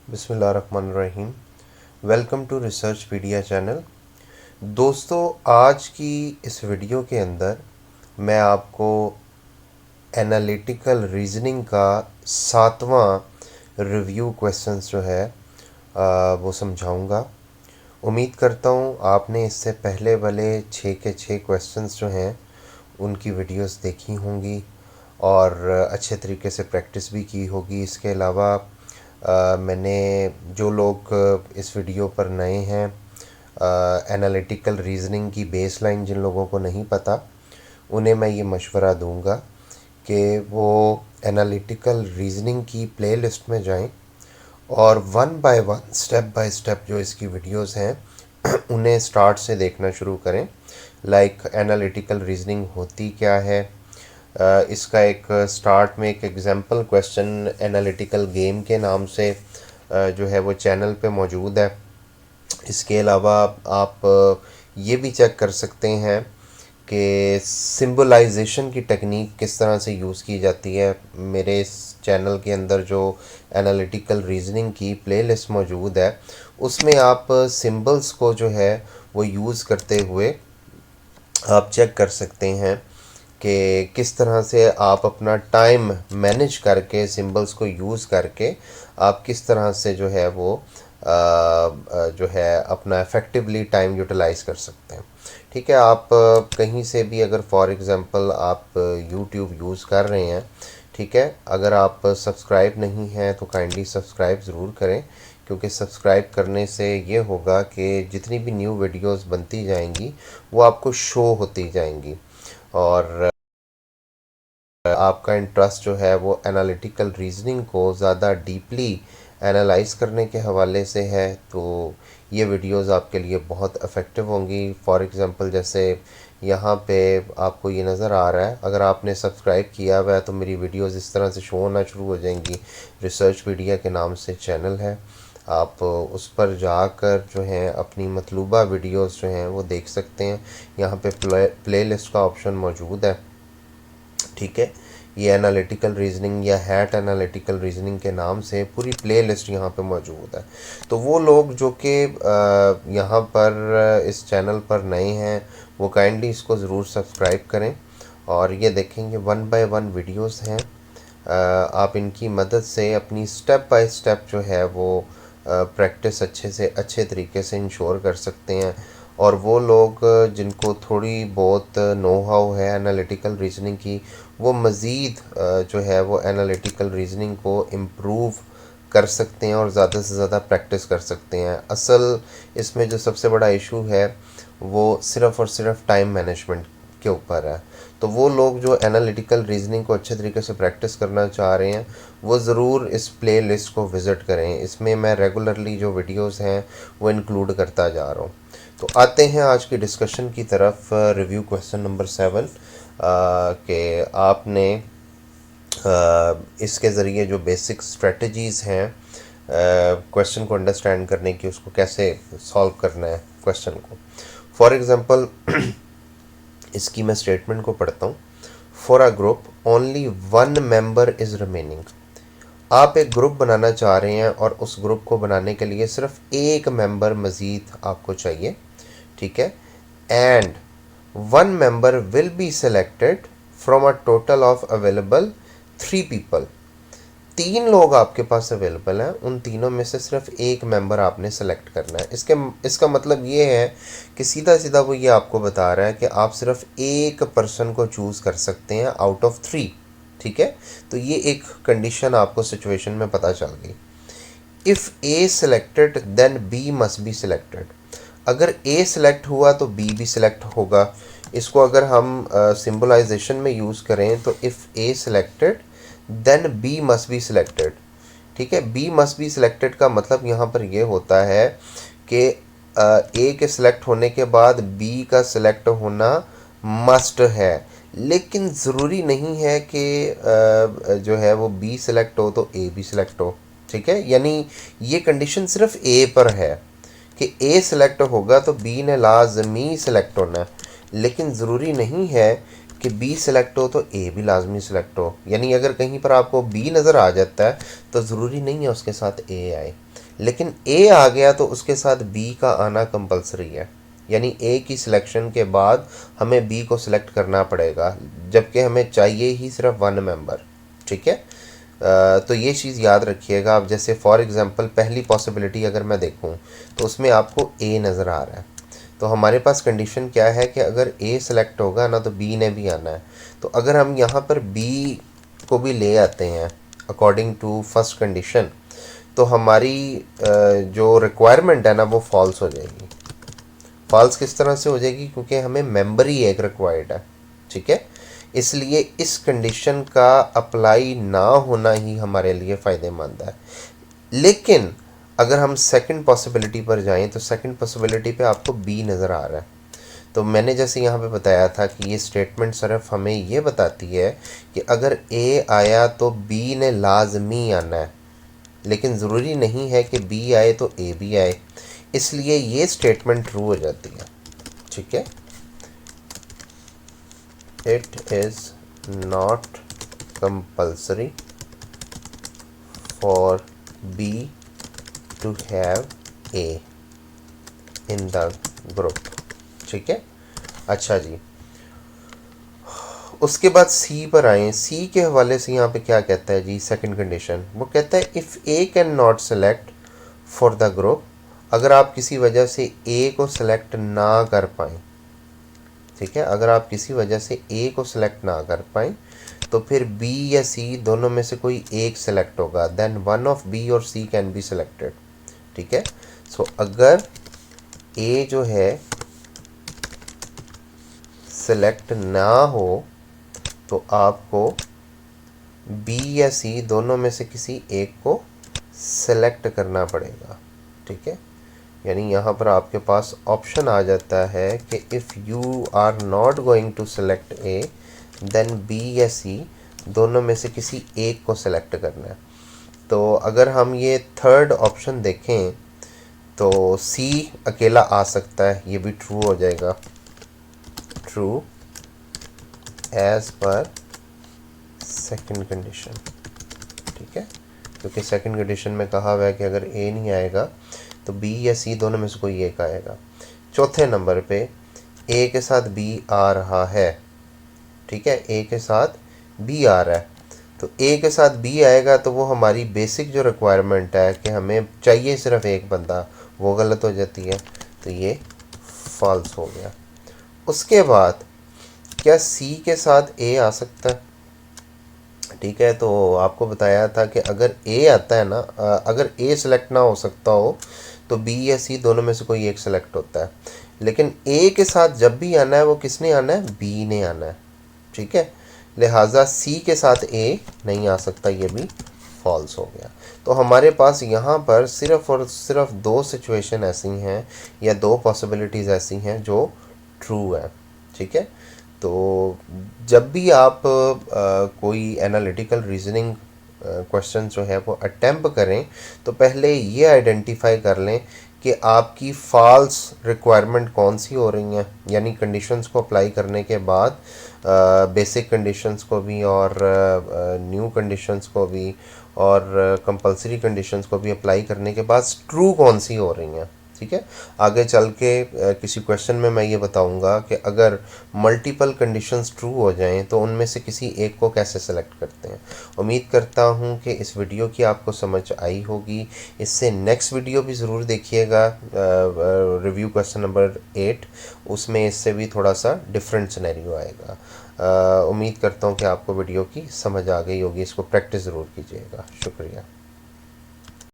बिस्मिल्लाहिर्रहमानिर्रहीम। Welcome to Research Pedia channel. दोस्तों, आज की इस वीडियो के अंदर मैं आपको एनालिटिकल रीजनिंग का 7वां रिव्यू क्वेश्चंस जो है वो समझाऊंगा। उम्मीद करता हूँ आपने इससे पहले वाले 6 के 6 क्वेश्चंस जो हैं उनकी वीडियोस देखी होंगी और अच्छे तरीके से प्रैक्टिस भी की होगी। इसके अलावा मैंने जो लोग इस वीडियो पर नए हैं, एनालिटिकल रीजनिंग की बेसलाइन जिन लोगों को नहीं पता, उन्हें मैं ये मशवरा दूंगा कि वो एनालिटिकल रीजनिंग की प्लेलिस्ट में जाएं और one by one step by step जो इसकी वीडियोस हैं उन्हें स्टार्ट से देखना शुरू करें। लाइक एनालिटिकल रीजनिंग होती क्या है, इसका एक स्टार्ट में एक एग्जांपल क्वेश्चन एनालिटिकल गेम के नाम से जो है वो चैनल पे मौजूद है। इसके अलावा आप ये भी चेक कर सकते हैं कि सिंबलाइजेशन की टेक्निक किस तरह से यूज़ की जाती है। मेरे इस चैनल के अंदर जो एनालिटिकल रीजनिंग की प्लेलिस्ट मौजूद है उसमें आप सिंबल्स को जो है वो यूज़ करते हुए आप चेक कर सकते हैं कि किस तरह से आप अपना टाइम मैनेज करके सिंबल्स को यूज़ करके आप किस तरह से जो है वो जो है अपना इफ़ेक्टिवली टाइम यूटिलाइज कर सकते हैं। ठीक है, आप कहीं से भी अगर फॉर एग्ज़ाम्पल आप यूट्यूब यूज़ कर रहे हैं, ठीक है, अगर आप सब्सक्राइब नहीं हैं तो काइंडली सब्सक्राइब ज़रूर करें, क्योंकि सब्सक्राइब करने से ये होगा कि जितनी भी न्यू वीडियोस बनती जाएंगी वो आपको शो होती जाएंगी और आपका इंटरेस्ट जो है वो एनालिटिकल रीजनिंग को ज़्यादा डीपली एनालाइज करने के हवाले से है, तो ये वीडियोस आपके लिए बहुत इफ़ेक्टिव होंगी। फॉर एग्ज़ाम्पल जैसे यहाँ पे आपको ये नज़र आ रहा है, अगर आपने सब्सक्राइब किया हुआ है तो मेरी वीडियोस इस तरह से शो होना शुरू हो जाएंगी। रिसर्च पीडिया के नाम से चैनल है, आप उस पर जाकर जो है अपनी मतलूबा वीडियोस जो हैं वो देख सकते हैं। यहाँ पे प्लेलिस्ट का ऑप्शन मौजूद है। ठीक है, ये एनालिटिकल रीजनिंग या हैट एनालिटिकल रीजनिंग के नाम से पूरी प्लेलिस्ट यहाँ पे मौजूद है। तो वो लोग जो कि यहाँ पर इस चैनल पर नए हैं वो काइंडली इसको ज़रूर सब्सक्राइब करें और ये देखेंगे वन बाय वन वीडियोस हैं। आप इनकी मदद से अपनी स्टेप बाय स्टेप जो है वो प्रैक्टिस अच्छे से अच्छे तरीके से इंश्योर कर सकते हैं। और वो लोग जिनको थोड़ी बहुत नो हाउ है एनालिटिकल रीजनिंग की, वो मज़ीद जो है वो एनालिटिकल रीजनिंग को इम्प्रूव कर सकते हैं और ज़्यादा से ज़्यादा प्रैक्टिस कर सकते हैं। असल इसमें जो सबसे बड़ा इशू है वो सिर्फ़ और सिर्फ टाइम मैनेजमेंट के ऊपर है। तो वो लोग जो एनालिटिकल रीजनिंग को अच्छे तरीके से प्रैक्टिस करना चाह रहे हैं वो ज़रूर इस प्ले लिस्ट को विज़िट करें। इसमें मैं रेगुलरली जो वीडियोस हैं वो इंक्लूड करता जा रहा हूँ। तो आते हैं आज की डिस्कशन की तरफ। रिव्यू क्वेश्चन नंबर 7 के आपने इसके ज़रिए जो बेसिक स्ट्रेटजीज़ हैं क्वेश्चन को अंडरस्टैंड करने की, उसको कैसे सॉल्व करना है क्वेश्चन को। फॉर एग्ज़ाम्पल इसकी मैं स्टेटमेंट को पढ़ता हूँ। For a group only one member is remaining. आप एक ग्रुप बनाना चाह रहे हैं और उस ग्रुप को बनाने के लिए सिर्फ एक मेंबर मज़ीद आपको चाहिए। ठीक है, and one member will be selected from a total of available 3 people. 3 लोग आपके पास अवेलेबल हैं, उन तीनों में से सिर्फ एक मेंबर आपने सेलेक्ट करना है। इसका मतलब ये है कि सीधा सीधा वो ये आपको बता रहा है कि आप सिर्फ एक पर्सन को चूज़ कर सकते हैं आउट ऑफ 3। ठीक है, तो ये एक कंडीशन आपको सिचुएशन में पता चल गई। If A selected then B must be selected. अगर ए सिलेक्ट हुआ तो बी भी सिलेक्ट होगा। इसको अगर हम सिंबलाइजेशन में यूज़ करें तो if A selected then B must be selected. ठीक है, बी मस्ट बी सिलेक्टेड का मतलब यहाँ पर ये होता है कि ए के सिलेक्ट होने के बाद बी का सिलेक्ट होना मस्ट है, लेकिन ज़रूरी नहीं है कि जो है वो बी सिलेक्ट हो तो ए भी सिलेक्ट हो। ठीक है, यानी ये कंडीशन सिर्फ ए पर है कि ए सिलेक्ट होगा तो बी ने लाजमी सिलेक्ट होना है, लेकिन ज़रूरी नहीं है कि बी सिलेक्ट हो तो ए भी लाजमी सिलेक्ट हो। यानी अगर कहीं पर आपको बी नज़र आ जाता है तो ज़रूरी नहीं है उसके साथ ए आए। लेकिन ए आ गया तो उसके साथ बी का आना कंपलसरी है, यानी ए की सिलेक्शन के बाद हमें बी को सिलेक्ट करना पड़ेगा, जबकि हमें चाहिए ही सिर्फ वन मेंबर। ठीक है, तो ये चीज़ याद रखिएगा। अब जैसे फॉर एग्ज़ाम्पल पहली पॉसिबिलिटी अगर मैं देखूं तो उसमें आपको ए नज़र आ रहा है, तो हमारे पास कंडीशन क्या है कि अगर ए सिलेक्ट होगा ना तो बी ने भी आना है। तो अगर हम यहाँ पर बी को भी ले आते हैं अकॉर्डिंग टू फर्स्ट कंडीशन, तो हमारी जो रिक्वायरमेंट है ना वो फॉल्स हो जाएगी। फॉल्स किस तरह से हो जाएगी, क्योंकि हमें मेंबर ही एक रिक्वायर्ड है। ठीक है, इसलिए इस कंडीशन का अप्लाई ना होना ही हमारे लिए फ़ायदेमंद है। लेकिन अगर हम सेकंड पॉसिबिलिटी पर जाएं तो सेकंड पॉसिबिलिटी पे आपको बी नज़र आ रहा है। तो मैंने जैसे यहाँ पे बताया था कि ये स्टेटमेंट सिर्फ हमें ये बताती है कि अगर ए आया तो बी ने लाजमी आना है, लेकिन ज़रूरी नहीं है कि बी आए तो ए भी आए, इसलिए ये स्टेटमेंट ट्रू हो जाती है। ठीक है, it is not compulsory for B to have A in the group. ठीक है, अच्छा जी, उसके बाद सी पर आए। सी के हवाले से यहाँ पे क्या कहता है जी, सेकंड कंडीशन वो कहता है if A can not select for the group, अगर आप किसी वजह से ए को सिलेक्ट ना कर पाएँ। ठीक है, अगर आप किसी वजह से ए को सिलेक्ट ना कर पाएँ तो फिर बी या सी दोनों में से कोई एक सिलेक्ट होगा, देन वन ऑफ बी और सी कैन बी सिलेक्टेड। ठीक है, सो अगर ए जो है सिलेक्ट ना हो तो आपको बी या सी दोनों में से किसी एक को सेलेक्ट करना पड़ेगा। ठीक है, यानी यहाँ पर आपके पास ऑप्शन आ जाता है कि if you are not going to select A then B या सी दोनों में से किसी एक को सेलेक्ट करना है। तो अगर हम ये थर्ड ऑप्शन देखें तो सी अकेला आ सकता है, ये भी ट्रू हो जाएगा, true as per second condition. ठीक है, क्योंकि सेकंड कंडीशन में कहा हुआ है कि अगर ए नहीं आएगा तो बी या सी दोनों में से कोई एक आएगा। चौथे नंबर पे ए के साथ बी आ रहा है। ठीक है, ए के साथ बी आ रहा है, तो ए के साथ बी आएगा तो वो हमारी बेसिक जो रिक्वायरमेंट है कि हमें चाहिए सिर्फ एक बंदा, वो गलत हो जाती है, तो ये फॉल्स हो गया। उसके बाद क्या सी के साथ ए आ सकता है? ठीक है, तो आपको बताया था कि अगर ए आता है ना, अगर ए सिलेक्ट ना हो सकता हो तो बी या सी दोनों में से कोई एक सिलेक्ट होता है, लेकिन ए के साथ जब भी आना है वो किसने आना है, बी ने आना है। ठीक है, लिहाजा सी के साथ ए नहीं आ सकता, ये भी फॉल्स हो गया। तो हमारे पास यहाँ पर सिर्फ और सिर्फ दो सिचुएशन ऐसी हैं या दो पॉसिबिलिटीज़ ऐसी हैं जो ट्रू है। ठीक है, तो जब भी आप कोई एनालिटिकल रीजनिंग क्वेश्चन जो है वो अटेम्प्ट करें तो पहले ये आइडेंटिफाई कर लें कि आपकी फॉल्स रिक्वायरमेंट कौन सी हो रही हैं, यानी कंडीशंस को अप्लाई करने के बाद बेसिक कंडीशंस को भी और न्यू कंडीशंस को भी और कंपलसरी कंडीशंस को भी अप्लाई करने के बाद ट्रू कौन सी हो रही हैं। ठीक है, आगे चल के किसी क्वेश्चन में मैं ये बताऊंगा कि अगर मल्टीपल कंडीशंस ट्रू हो जाएं तो उनमें से किसी एक को कैसे सेलेक्ट करते हैं। उम्मीद करता हूं कि इस वीडियो की आपको समझ आई होगी। इससे नेक्स्ट वीडियो भी ज़रूर देखिएगा, रिव्यू क्वेश्चन नंबर 8, उसमें इससे भी थोड़ा सा डिफरेंट सिनेरियो आएगा। उम्मीद करता हूँ कि आपको वीडियो की समझ आ गई होगी, इसको प्रैक्टिस ज़रूर कीजिएगा। शुक्रिया।